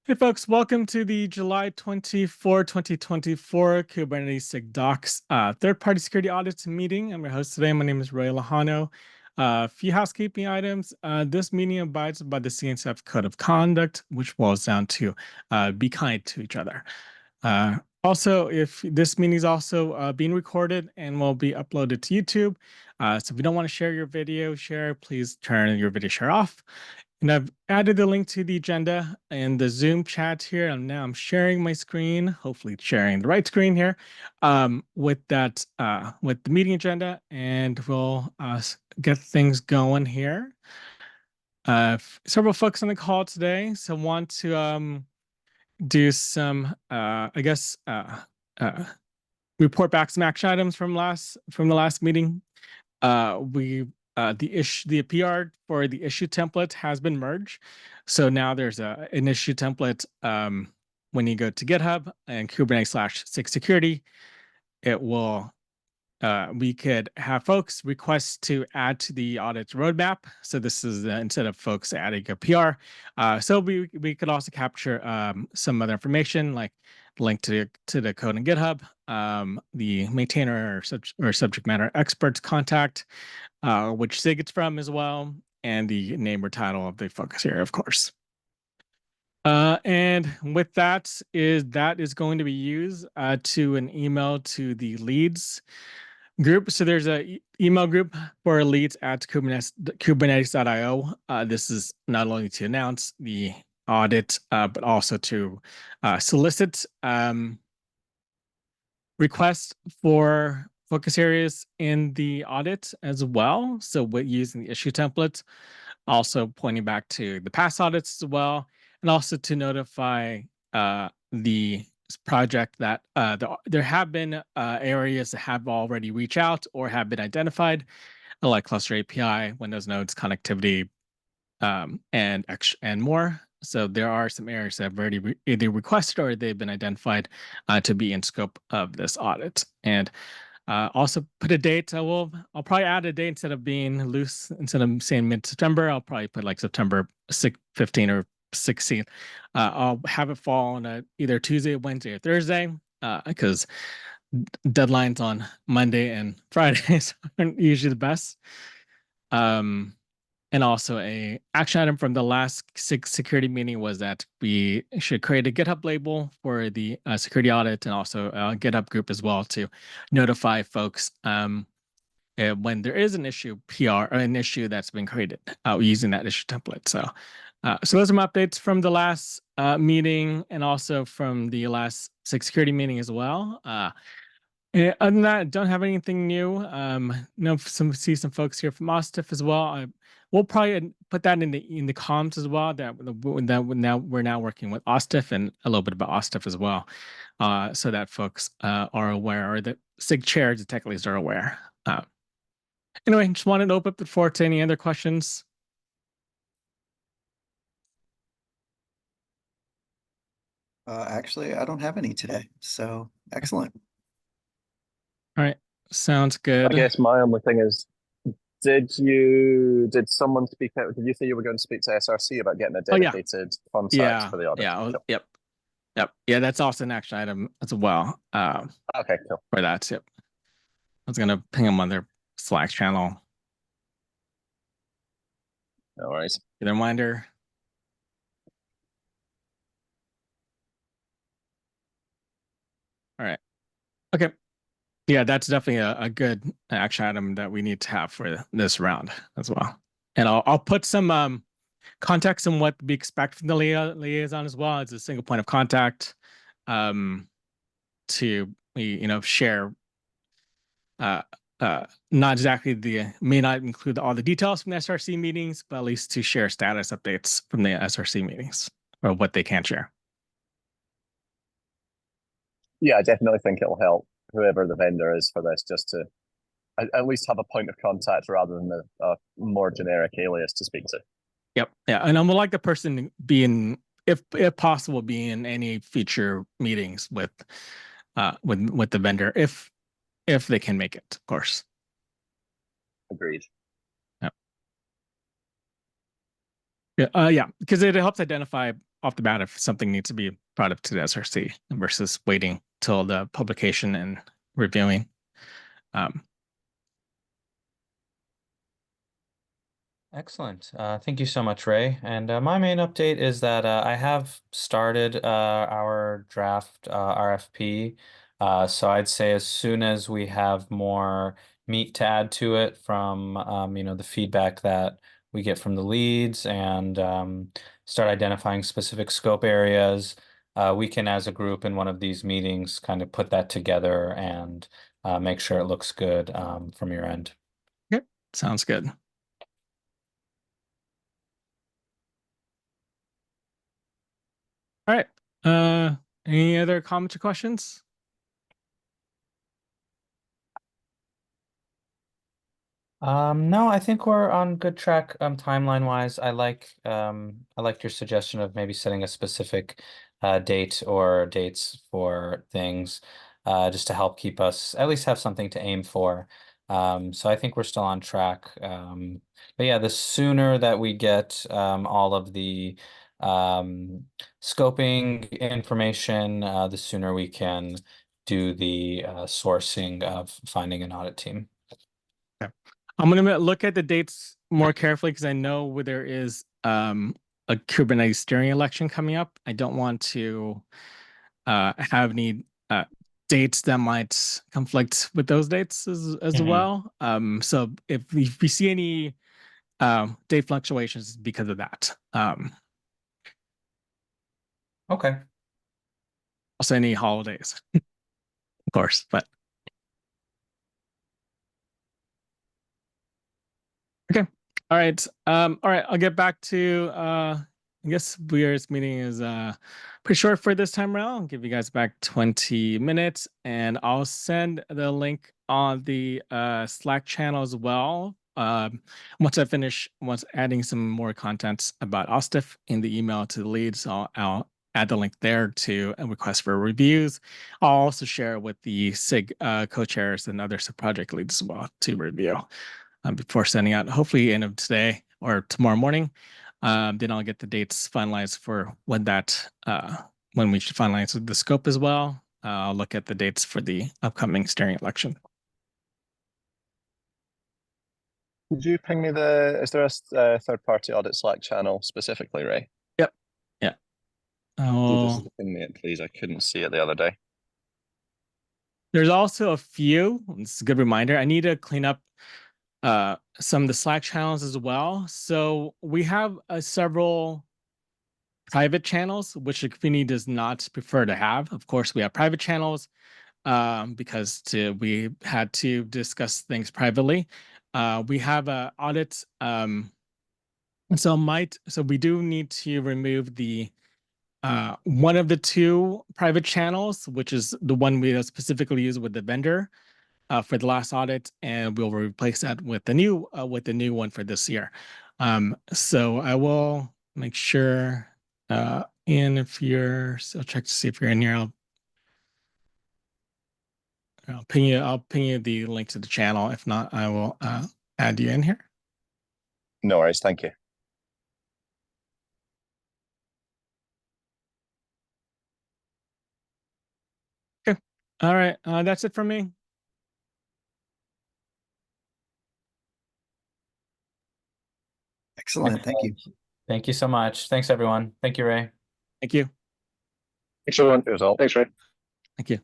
Hey folks, welcome to the July 24, 2024 Kubernetes SIG Docs third-party security audits meeting. I'm your host today. My name is Ray Lajano. A few housekeeping items. This meeting abides by the CNCF Code of Conduct, which boils down to be kind to each other. Also, if this meeting is also being recorded and will be uploaded to YouTube, so if you don't want to share your video share, please turn your video share off. And I've added the link to the agenda in the Zoom chat here. And now I'm sharing my screen, hopefully sharing the right screen here, with that with the meeting agenda, and we'll get things going here. Several folks on the call today, so want to do some, report back some action items from the last meeting. The PR for the issue template has been merged. So now there's an issue template when you go to GitHub and Kubernetes/SIG security. It will we could have folks request to add to the audit roadmap. So this is instead of folks adding a PR. So we could also capture some other information like link to the code in GitHub, the maintainer or subject matter experts contact, which SIG it's from as well, and the name or title of the focus area, of course. And with that is going to be used to an email to the leads group. So there's a email group for leads at kubernetes.io. This is not only to announce the audit, but also to solicit requests for focus areas in the audit as well. So with using the issue template, also pointing back to the past audits as well, and also to notify the project that there have been areas that have already reached out or have been identified, like cluster API, Windows nodes, connectivity, and more. So there are some areas that have already either requested or they've been identified to be in scope of this audit. And also put a date. I'll probably add a date instead of being loose. Instead of saying mid-September, I'll probably put like September 15 or 16th. I'll have it fall on either Tuesday, Wednesday, or Thursday because deadlines on Monday and Fridays aren't usually the best. And also a action item from the last SIG security meeting was that we should create a GitHub label for the security audit and also a GitHub group as well to notify folks when there is an issue PR or an issue that's been created using that issue template. So those are my updates from the last meeting and also from the last SIG security meeting as well. Other than that, don't have anything new. See some folks here from Ostif as well. We'll probably put that in the comms as well. That we're now working with Ostif and a little bit about Ostif as well, so that folks are aware, or that SIG chairs, the tech leads are aware. Anyway, just wanted to open up the floor to any other questions. Actually, I don't have any today, so excellent. All right, sounds good. I guess my only thing is, did someone speak out? Did you say you were going to speak to SRC about getting a dedicated contact for the audit? Yep. Yeah, that's also an action item as well. Okay, cool. For that, yep. I was gonna ping them on their Slack channel. No worries. Get a reminder. All right. Okay. Yeah, that's definitely a good action item that we need to have for this round as well. And I'll put some context on what we expect from the liaison as well as a single point of contact to share not exactly may not include all the details from the SRC meetings, but at least to share status updates from the SRC meetings or what they can share. Yeah, I definitely think it'll help whoever the vendor is for this, just to at least have a point of contact rather than a more generic alias to speak to. Yep. Yeah. And I would like the person being, if possible, be in any future meetings with the vendor, if they can make it, of course. Agreed. Yep. Yeah, because it helps identify off the bat if something needs to be brought up to the SRC versus waiting till the publication and reviewing. Excellent. Thank you so much, Ray. And my main update is that I have started our draft RFP. So I'd say as soon as we have more meat to add to it from the feedback that we get from the leads and start identifying specific scope areas, we can, as a group in one of these meetings, kind of put that together and make sure it looks good from your end. Yep, sounds good. All right. Any other comments or questions? No, I think we're on good track timeline wise. I liked your suggestion of maybe setting a specific date or dates for things just to help keep us at least have something to aim for. So I think we're still on track. But yeah, the sooner that we get all of the scoping information, the sooner we can do the sourcing of finding an audit team. Okay. I'm going to look at the dates more carefully because I know where there is a Kubernetes steering election coming up. I don't want to have any dates that might conflict with those dates as well. So if we see any date fluctuations because of that. Okay. Also any holidays, of course, but. Okay. All right. All right. I'll get back to I guess Weir's meeting is pretty short for this time around. I'll give you guys back 20 minutes and I'll send the link on the Slack channel as well. Once I finish adding some more content about Ostif in the email to the lead, so I'll add the link there to a request for reviews. I'll also share with the SIG co-chairs and other sub-project leads as well to review. Before sending out, hopefully end of today or tomorrow morning. Then I'll get the dates finalized for when we should finalize the scope as well. I'll look at the dates for the upcoming steering election. Could you ping me is there a third-party audit Slack channel specifically, Ray? Yep. Yeah. Just ping me it, please. I couldn't see it the other day. There's also a few. It's a good reminder. I need to clean up some of the Slack channels as well. So we have several private channels, which the community does not prefer to have. Of course, we have private channels because we had to discuss things privately. We have an audit. So we do need to remove the one of the two private channels, which is the one we specifically use with the vendor. For the last audit, and we'll replace that with the new one for this year. So I will make sure. And if you're, so I'll check to see if you're in here. I'll ping you. I'll ping you the link to the channel. If not, I will add you in here. No worries. Thank you. Okay. All right. That's it from me. Excellent. Thank you. Thank you so much. Thanks, everyone. Thank you, Ray. Thank you. Thanks, everyone. Thanks, Ray. Thank you.